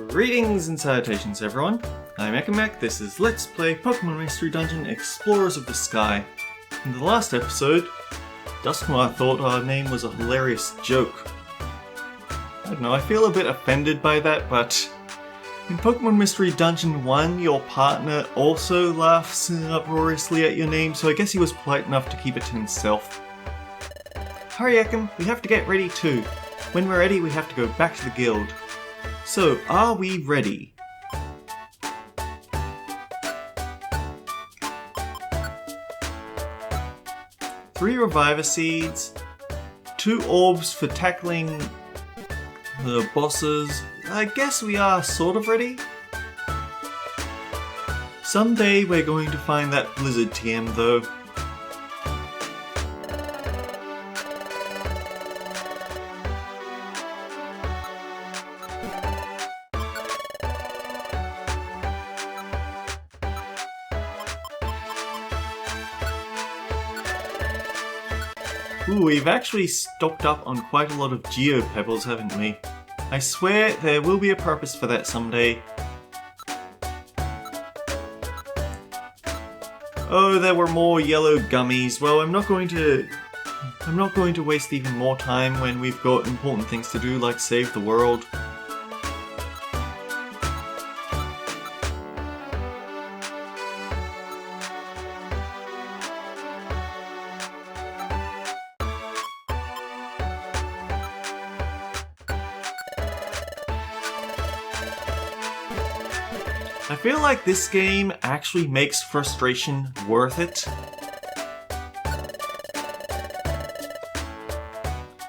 Greetings and salutations everyone, I'm Ekamek, this is Let's Play Pokemon Mystery Dungeon Explorers of the Sky. In the last episode, Dusknoir thought our name was a hilarious joke. I don't know, I feel a bit offended by that, but in Pokemon Mystery Dungeon 1, your partner also laughs uproariously at your name, so I guess he was polite enough to keep it to himself. Hurry Ekam, we have to get ready too. When we're ready, we have to go back to the guild. So, are we ready? Three Reviver Seeds, 2 orbs for tackling the bosses. I guess we are sort of ready. Someday we're going to find that Blizzard TM though. Ooh, we've actually stocked up on quite a lot of Geo Pebbles, haven't we? I swear there will be a purpose for that someday. Oh, there were more yellow gummies. Well, I'm not going to waste even more time when we've got important things to do like save the world. I feel like this game actually makes frustration worth it.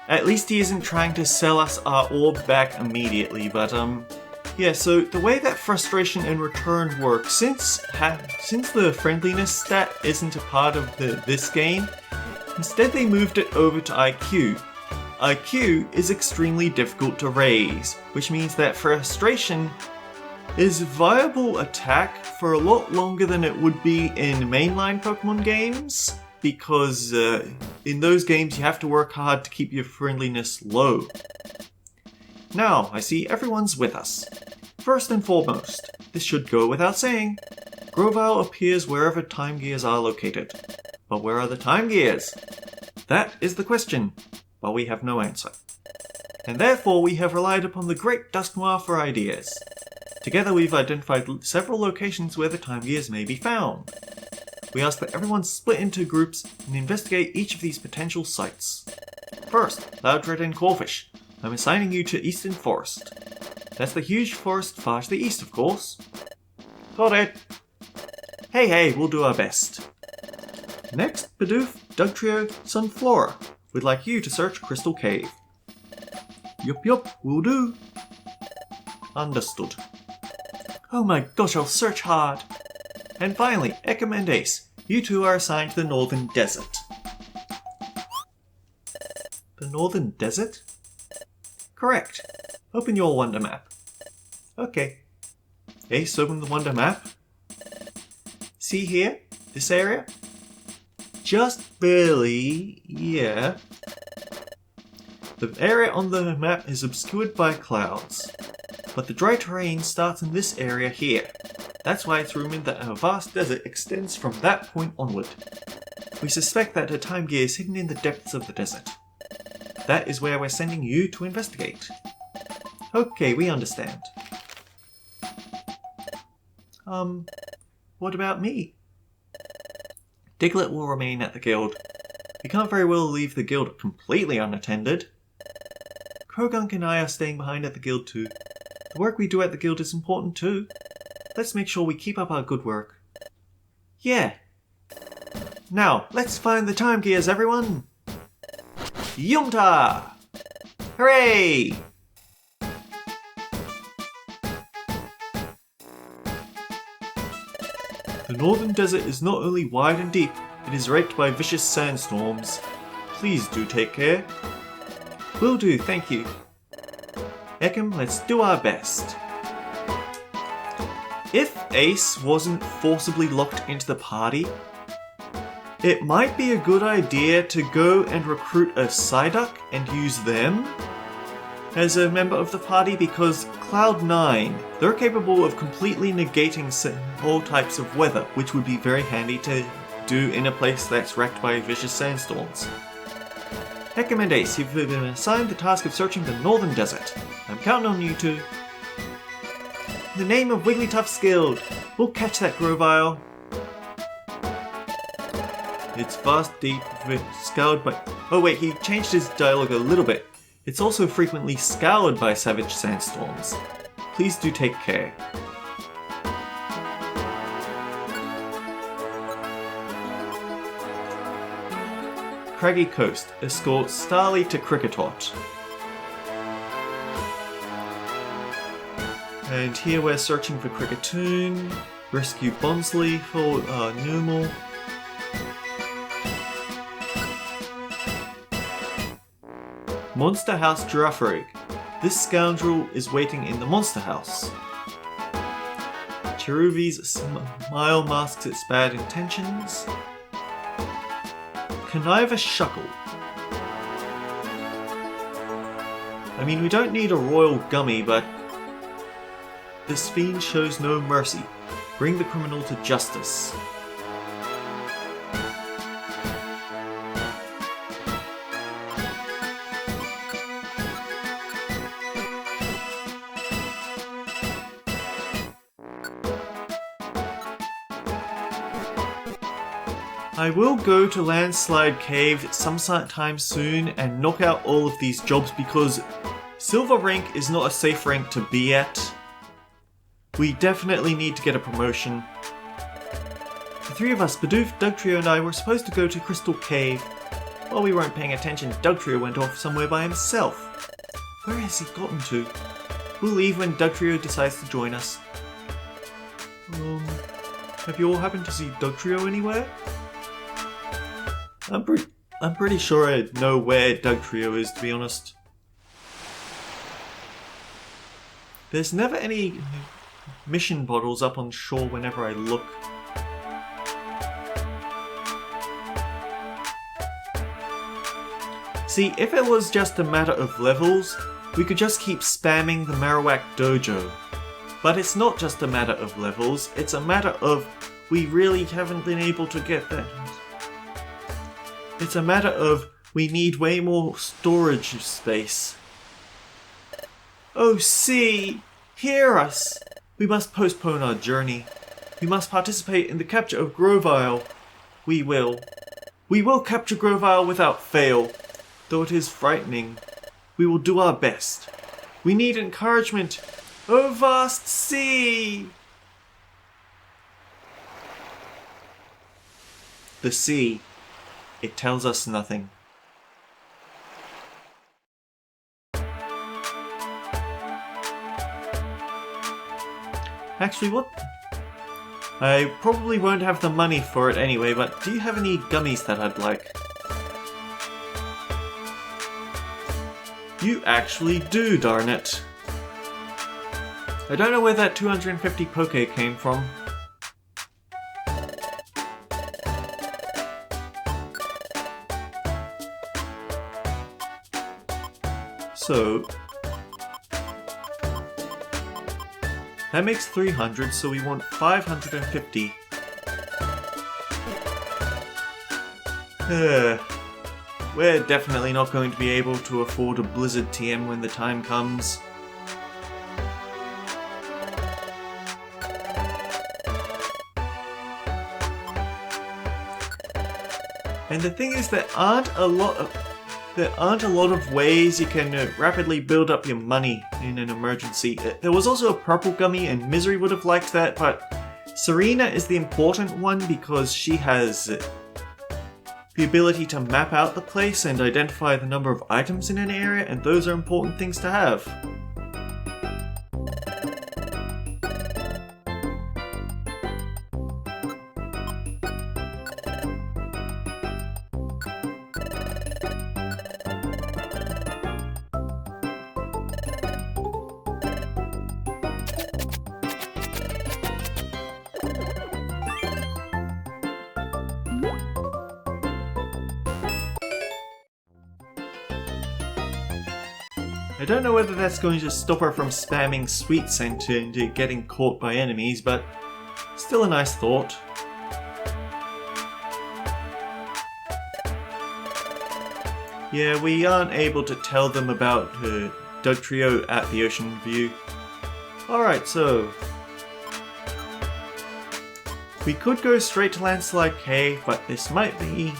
At least he isn't trying to sell us our orb back immediately, but yeah, so the way that frustration in return works, since the friendliness stat isn't a part of this game, instead they moved it over to IQ. IQ is extremely difficult to raise, which means that frustration is a viable attack for a lot longer than it would be in mainline Pokemon games, because in those games you have to work hard to keep your friendliness low. Now, I see everyone's with us. First and foremost, this should go without saying, Grovyle appears wherever Time Gears are located. But where are the Time Gears? That is the question, but we have no answer. And therefore we have relied upon the great Dusknoir for ideas. Together we've identified several locations where the Time Gears may be found. We ask that everyone split into groups and investigate each of these potential sites. First, Loudred and Corfish. I'm assigning you to Eastern Forest. That's the huge forest far to the east, of course. Got it. Hey, we'll do our best. Next, Bidoof, Dugtrio, Sunflora. We'd like you to search Crystal Cave. Yup, will do. Understood. Oh my gosh, I'll search hard! And finally, Ekam and Ace, you two are assigned to the Northern Desert. The Northern Desert? Correct. Open your Wonder Map. Okay. Ace, open the Wonder Map. See here? This area? Just barely, yeah. The area on the map is obscured by clouds. But the dry terrain starts in this area here. That's why it's rumored that a vast desert extends from that point onward. We suspect that a Time Gear is hidden in the depths of the desert. That is where we're sending you to investigate. Okay, we understand. What about me? Diglett will remain at the guild. We can't very well leave the guild completely unattended. Krogunk and I are staying behind at the guild too. The work we do at the guild is important too. Let's make sure we keep up our good work. Yeah. Now, let's find the Time Gears, everyone! Yumta! Hooray! The Northern Desert is not only wide and deep, it is raked by vicious sandstorms. Please do take care. Will do, thank you. Ekam, let's do our best. If Ace wasn't forcibly locked into the party, it might be a good idea to go and recruit a Psyduck and use them. as a member of the party because Cloud9, they're capable of completely negating all types of weather, which would be very handy to do in a place that's wrecked by vicious sandstorms. Heckam and Ace, you've been assigned the task of searching the Northern Desert. I'm counting on you to... In the name of Wigglytuff's Guild, we'll catch that Grovyle. It's vast, deep, scoured by... Oh wait, he changed his dialogue a little bit. It's also frequently scoured by savage sandstorms. Please do take care. Craggy Coast, escort Starly to Cricketot. And here we're searching for Cricketoon, rescue Bonsley for Numal. Monster House Girafarig. This scoundrel is waiting in the Monster House. Cherubi's smile masks its bad intentions. Connive a Shuckle. I mean, we don't need a royal gummy, but this fiend shows no mercy. Bring the criminal to justice. I will go to Landslide Cave sometime soon and knock out all of these jobs because Silver rank is not a safe rank to be at. We definitely need to get a promotion. The three of us, Bidoof, Dugtrio and I, were supposed to go to Crystal Cave. While we weren't paying attention, Dugtrio went off somewhere by himself. Where has he gotten to? We'll leave when Dugtrio decides to join us. Have you all happened to see Dugtrio anywhere? I'm pretty sure I know where Dugtrio is, to be honest. There's never any mission bottles up on shore whenever I look. See, if it was just a matter of levels, we could just keep spamming the Marowak Dojo. But it's not just a matter of levels, it's a matter of we really haven't been able to get that. It's a matter of we need way more storage space. Oh, see! Hear us! We must postpone our journey. We must participate in the capture of Grovyle. We will. We will capture Grovyle without fail. Though it is frightening. We will do our best. We need encouragement. Oh, vast sea! The sea. It tells us nothing. Actually, what? I probably won't have the money for it anyway, but do you have any gummies that I'd like? You actually do, darn it. I don't know where that 250 Poke came from. So, that makes 300, so we want 550. We're definitely not going to be able to afford a Blizzard TM when the time comes. And the thing is, there aren't a lot of ways you can rapidly build up your money in an emergency. There was also a purple gummy, and Misery would have liked that, but Serena is the important one because she has the ability to map out the place and identify the number of items in an area, and those are important things to have. I don't know whether that's going to stop her from spamming Sweet Scent and getting caught by enemies, but still a nice thought. Yeah, we aren't able to tell them about Dugtrio at the Ocean View. Alright, so we could go straight to Landslide Cave, but this might be...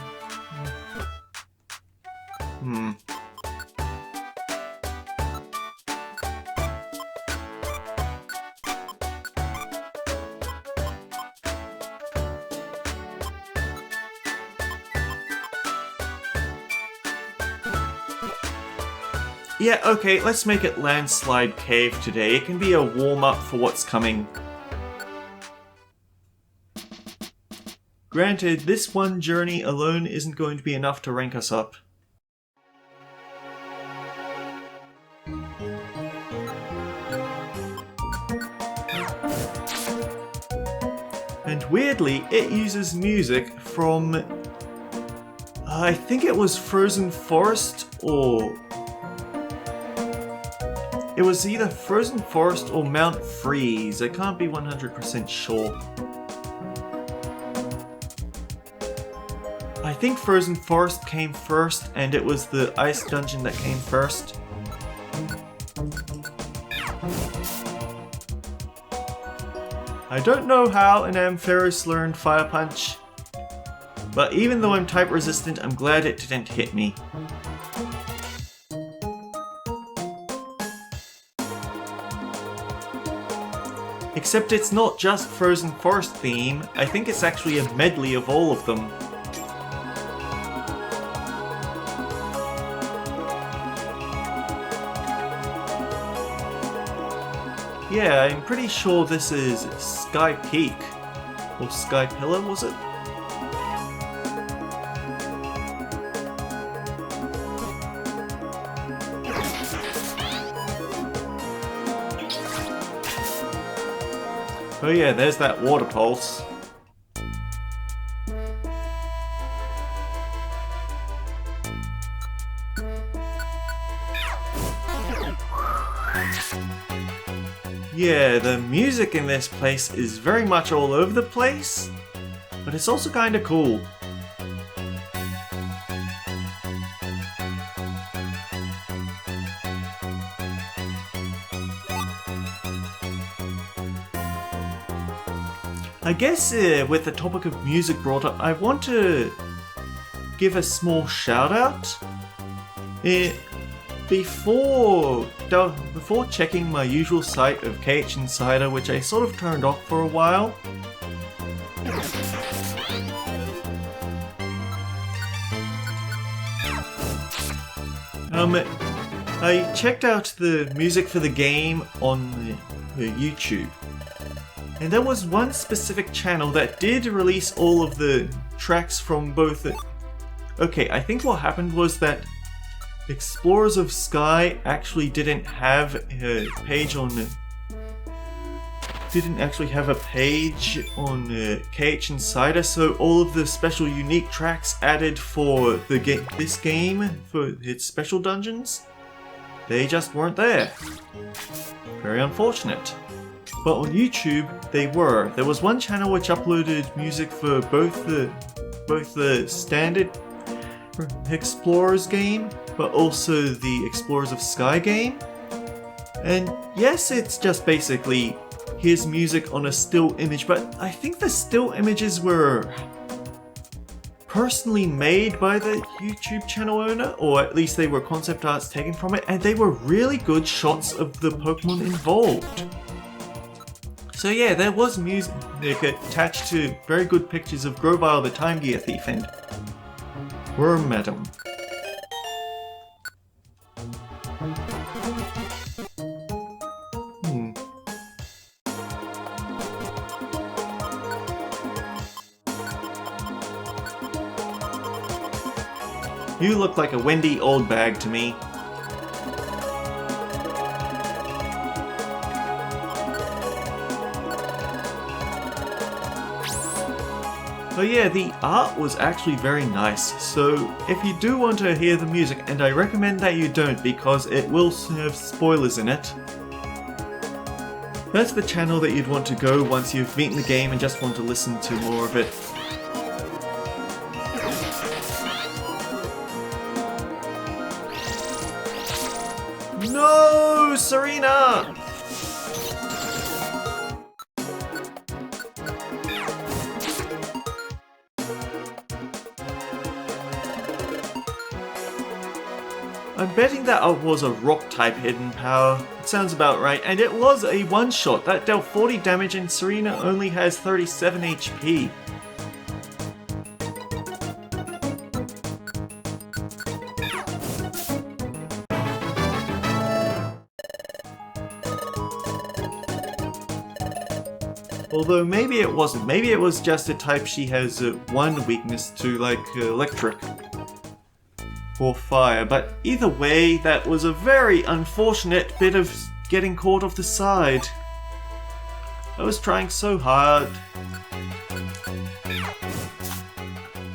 Yeah, okay, let's make it Landslide Cave today. It can be a warm-up for what's coming. Granted, this one journey alone isn't going to be enough to rank us up. And weirdly, it uses music from... I think it was Frozen Forest or... It was either Frozen Forest or Mount Freeze. I can't be 100% sure. I think Frozen Forest came first, and it was the Ice Dungeon that came first. I don't know how an Ampharos learned Fire Punch, but even though I'm type resistant, I'm glad it didn't hit me. Except it's not just Frozen Forest theme, I think it's actually a medley of all of them. Yeah, I'm pretty sure this is Sky Peak. Or Sky Pillar, was it? Oh yeah, there's that water pulse. Yeah, the music in this place is very much all over the place, but it's also kinda cool. I guess with the topic of music brought up, I want to give a small shout out. Before checking my usual site of KH Insider, which I sort of turned off for a while, I checked out the music for the game on YouTube. And there was one specific channel that did release all of the tracks from both the... Okay, I think what happened was that Explorers of Sky actually didn't have a page on... KH Insider, so all of the special unique tracks added for this game, for its special dungeons, they just weren't there. Very unfortunate. But on YouTube, they were. There was one channel which uploaded music for both the standard Explorers game, but also the Explorers of Sky game. And yes, it's just basically here's music on a still image, but I think the still images were personally made by the YouTube channel owner, or at least they were concept arts taken from it, and they were really good shots of the Pokemon involved. So yeah, there was music attached to very good pictures of Grovyle the Time Gear Thief and Wormadam. You look like a Wendy old bag to me. Oh yeah, the art was actually very nice, so if you do want to hear the music, and I recommend that you don't because it will have spoilers in it, that's the channel that you'd want to go once you've beaten the game and just want to listen to more of it. No, Serena! I'm betting that was a rock-type hidden power. It sounds about right, and it was a one-shot. That dealt 40 damage and Serena only has 37 HP. Although maybe it wasn't. Maybe it was just a type she has one weakness to, like electric or fire. But either way, that was a very unfortunate bit of getting caught off the side. I was trying so hard.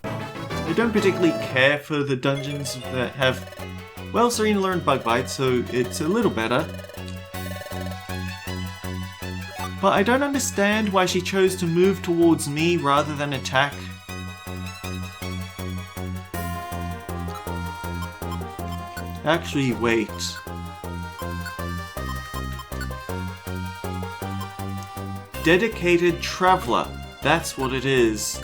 I don't particularly care for the dungeons that have... Well, Serena learned Bug Bite, so it's a little better. But I don't understand why she chose to move towards me rather than attack. Actually, wait. Dedicated Traveler. That's what it is.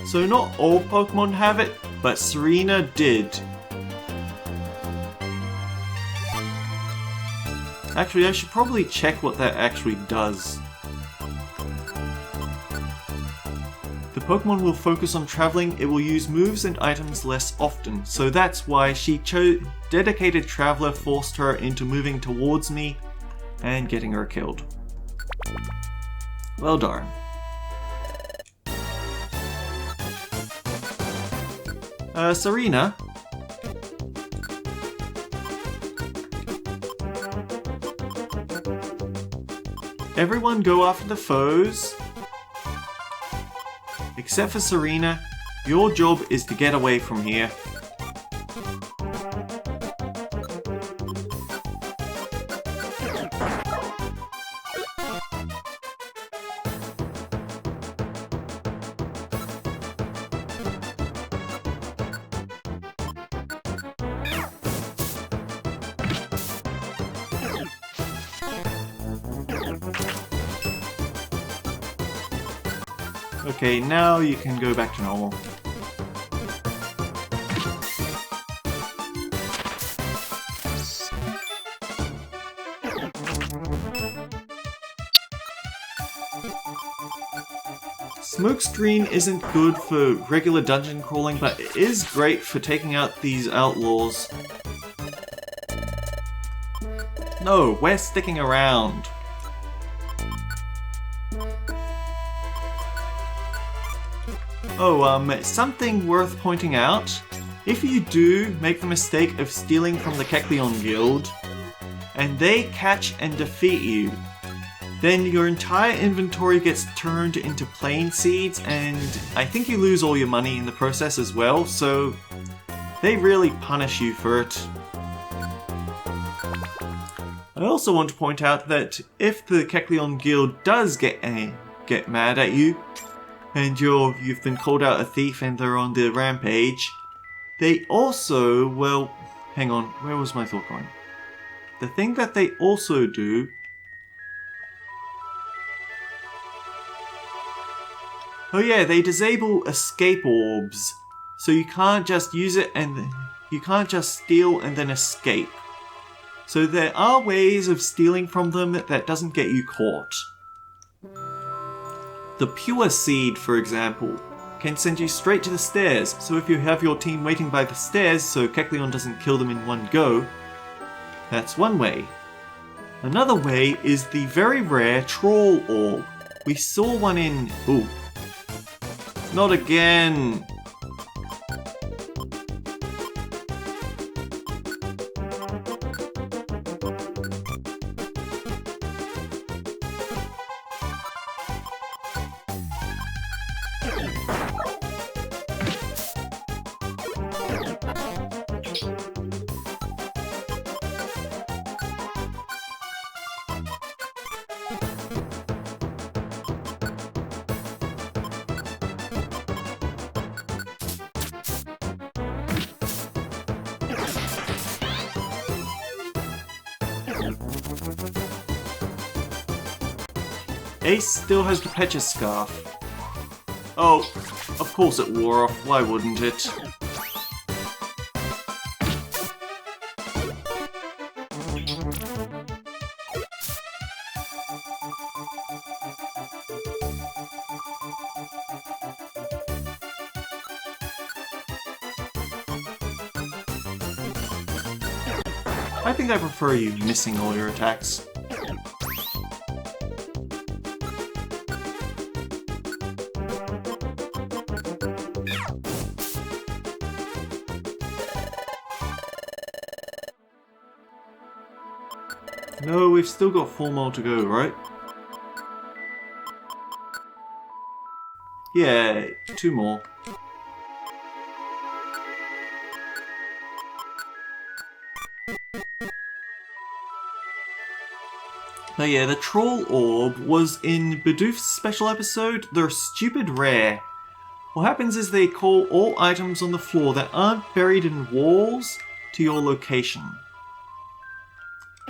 So not all Pokemon have it, but Serena did. Actually, I should probably check what that actually does. The Pokemon will focus on traveling, it will use moves and items less often, so that's why she chose Dedicated Traveler forced her into moving towards me and getting her killed. Well darn. Serena? Everyone go after the foes. Except for Serena, your job is to get away from here. Okay, now you can go back to normal. Smokescreen isn't good for regular dungeon crawling, but it is great for taking out these outlaws. No, we're sticking around. Oh, something worth pointing out. If you do make the mistake of stealing from the Kecleon Guild, and they catch and defeat you, then your entire inventory gets turned into plain seeds, and I think you lose all your money in the process as well, so they really punish you for it. I also want to point out that if the Kecleon Guild does get mad at you, and you've been called out a thief and they're on the rampage, they also, well, hang on, where was my thought going? The thing that they also do... Oh yeah, they disable escape orbs, so you can't just use it and you can't just steal and then escape. So there are ways of stealing from them that doesn't get you caught. The Pure Seed, for example, can send you straight to the stairs, so if you have your team waiting by the stairs so Kecleon doesn't kill them in one go, that's one way. Another way is the very rare Troll Orb. We saw one in... Ooh. Not again! Ace still has the Pecha Scarf. Oh, of course it wore off, why wouldn't it? I think I prefer you missing all your attacks. No, we've still got 4 more to go, right? Yeah, 2 more. Oh yeah, the Troll Orb was in Bidoof's special episode, They're Stupid Rare. What happens is they call all items on the floor that aren't buried in walls to your location.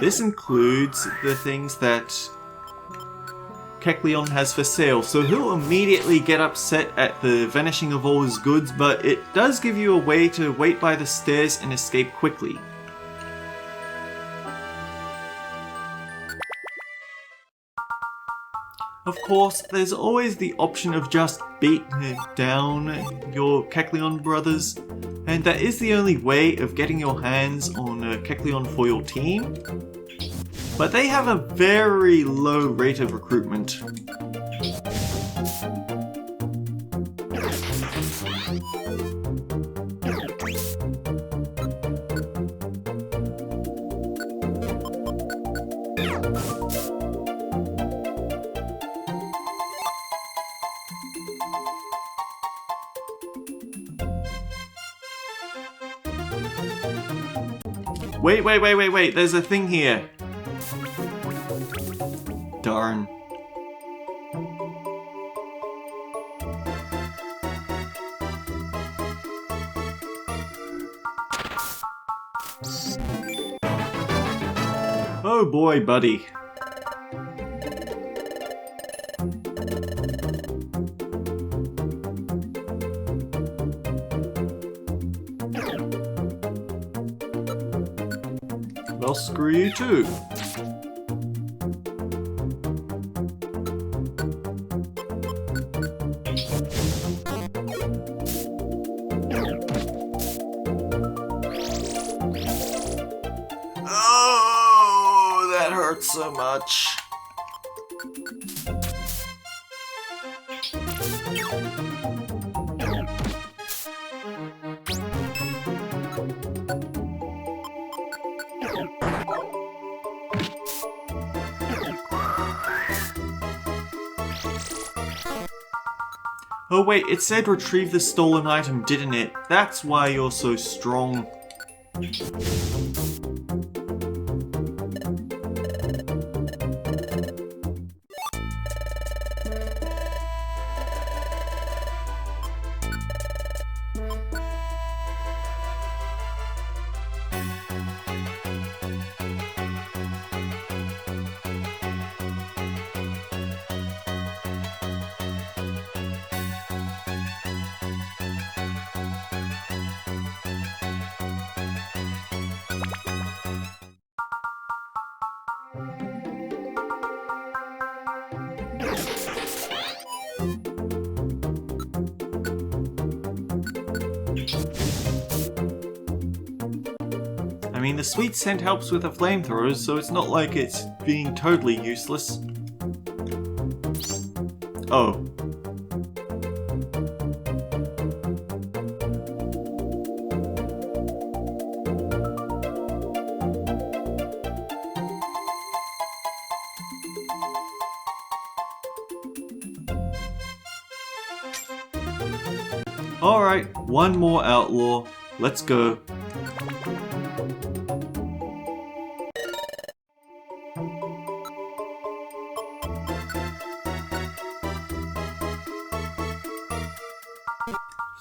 This includes the things that Kecleon has for sale, so he'll immediately get upset at the vanishing of all his goods, but it does give you a way to wait by the stairs and escape quickly. Of course, there's always the option of just beating down your Kecleon brothers, and that is the only way of getting your hands on a Kecleon for your team. But they have a very low rate of recruitment. Wait, there's a thing here. Darn. Oh boy, buddy. Well, screw you too. Oh, that hurts so much. Oh wait, it said retrieve the stolen item, didn't it? That's why you're so strong. I mean, the sweet scent helps with the flamethrowers, so it's not like it's being totally useless. Oh. Alright, one more outlaw. Let's go.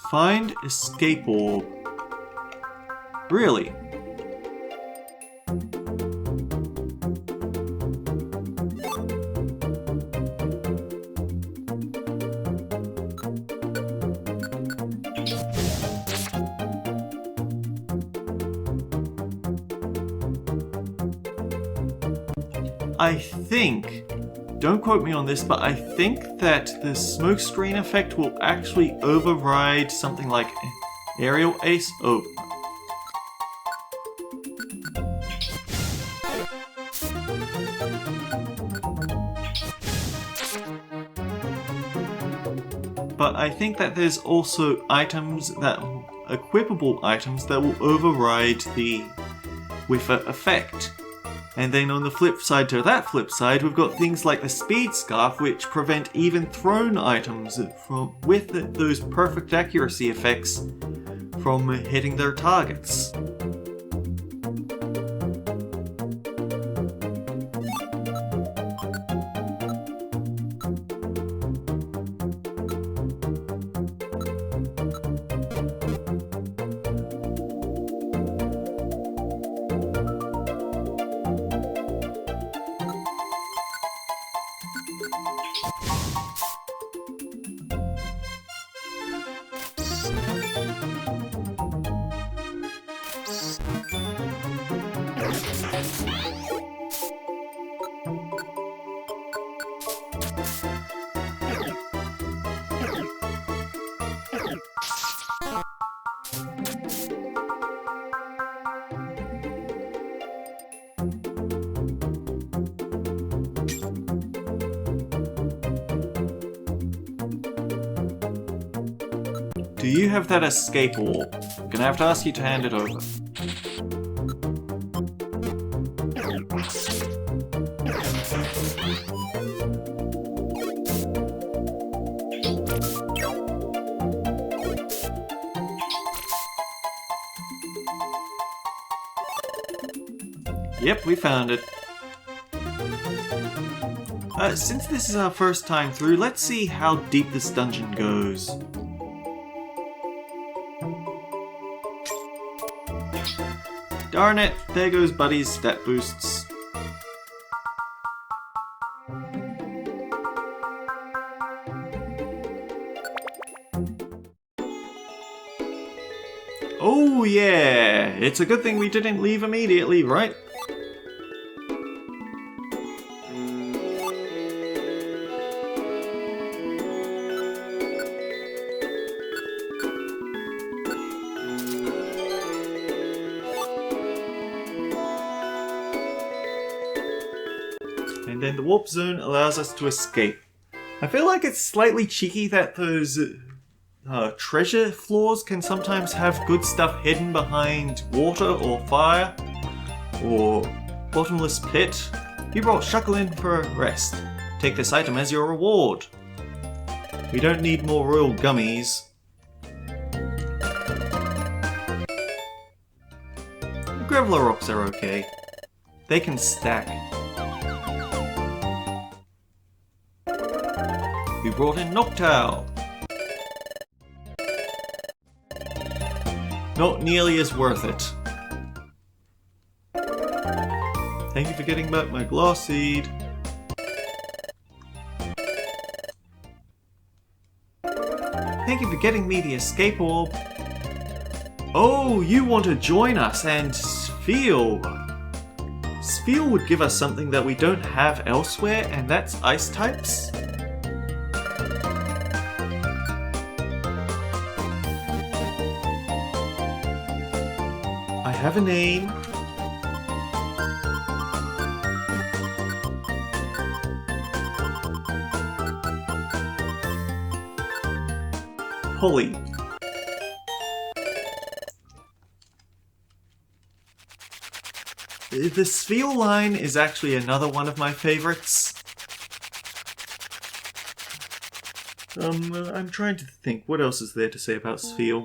Find escape orb. Really? I think, don't quote me on this, but I think that the smoke screen effect will actually override something like aerial ace. Oh. But I think that there's also items that, equipable items that will override the with effect. And then on the flip side to that flip side, we've got things like the speed scarf, which prevent even thrown items from with those perfect accuracy effects from hitting their targets. Do you have that escape orb? Gonna have to ask you to hand it over. Yep, we found it. Since this is our first time through, let's see how deep this dungeon goes. Darn it, there goes Buddy's stat boosts. Oh yeah, it's a good thing we didn't leave immediately, right? And then the warp zone allows us to escape. I feel like it's slightly cheeky that those treasure floors can sometimes have good stuff hidden behind water or fire or bottomless pit. You brought Shuckle in for a rest. Take this item as your reward. We don't need more royal gummies. The Graveler rocks are okay. They can stack. We brought in Noctowl. Not nearly as worth it. Thank you for getting back my glass seed. Thank you for getting me the escape orb. Oh, you want to join us, and Spheal. Spheal would give us something that we don't have elsewhere, and that's ice types. I have a name. Polly. The Spheal line is actually another one of my favorites. I'm trying to think, what else is there to say about Sphere?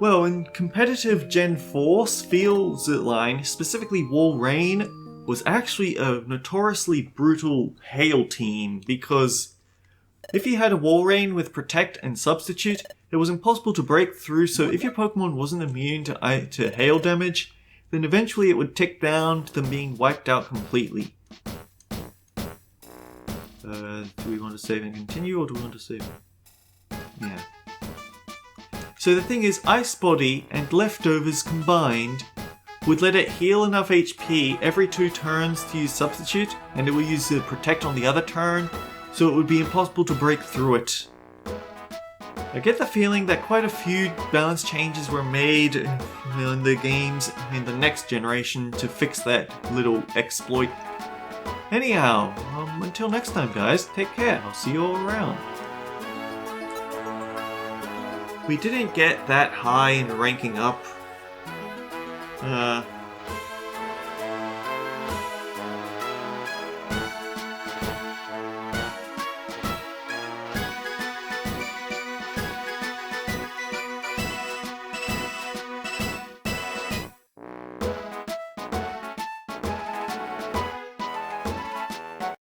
Well, in competitive Gen 4, Sphere's line, specifically Wall Rain, was actually a notoriously brutal Hail team, because if you had a Wall Rain with Protect and Substitute, it was impossible to break through, so if your Pokemon wasn't immune to Hail damage, then eventually it would tick down to them being wiped out completely. Do we want to save and continue, or do we want to save? Yeah. So the thing is, Ice Body and Leftovers combined would let it heal enough HP every 2 turns to use Substitute, and it will use the Protect on the other turn, so it would be impossible to break through it. I get the feeling that quite a few balance changes were made in the games in the next generation to fix that little exploit. Anyhow, until next time guys, take care, I'll see you all around. We didn't get that high in ranking up.